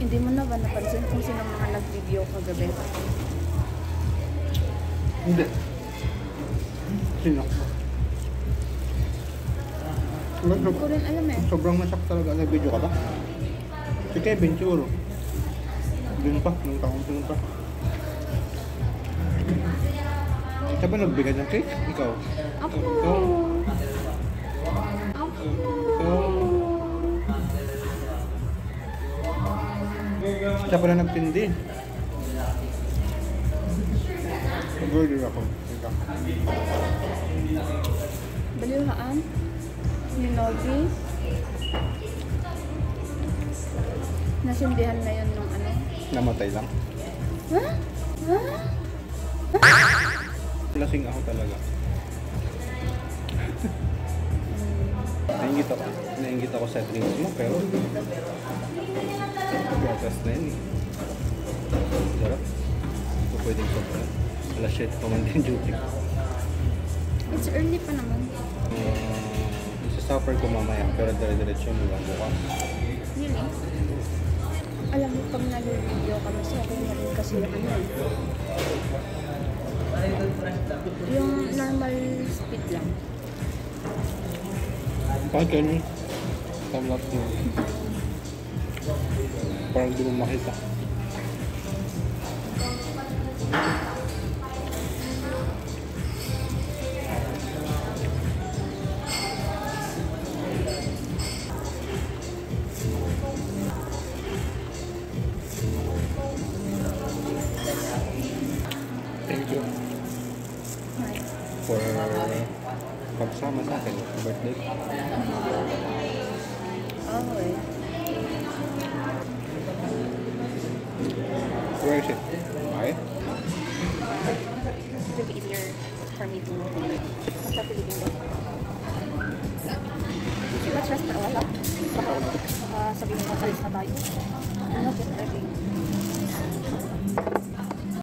Hindi mo na ba napansin kung sino mga nag-video kagabi? Hindi. Sino? Hindi ko rin alam eh. Sobrang nasyak talaga. Nag-video ka ba? Si Kevin siguro. Dun pa, nung taong pinunta. Siya ba nagbigay ng cake? Ikaw? Ako! Ikaw? Ako! Siya pala nagtindi. Nag-order ako. Baliwhaan? Ni Novi? Nasindihan na yun nung ano? Namatay lang. Ha? Ha? Lasing ako talaga. Nainggit ako sa drinks mo, pero gatas na yun eh. Sarap. Ito pwedeng sobra. Alas 7 pa man din duty. It's early pa naman. Isa-suffer ko mamaya, pero dire-diretso mo lang bukas. Really? Alam mo, pag nag-video ka, mas okay na rin kasi yung ano eh. Yung normal speed lang. Bakit ganun? Tamlat mo. Parang di mo makita. Thank you for pagsama sa akin sa birthday ko. Okay. Where is it? Okay? It will be easier for me to sa Philippines. Let's rest for a while. Baka sabihin mo, alis na tayo. I'm not yet ready.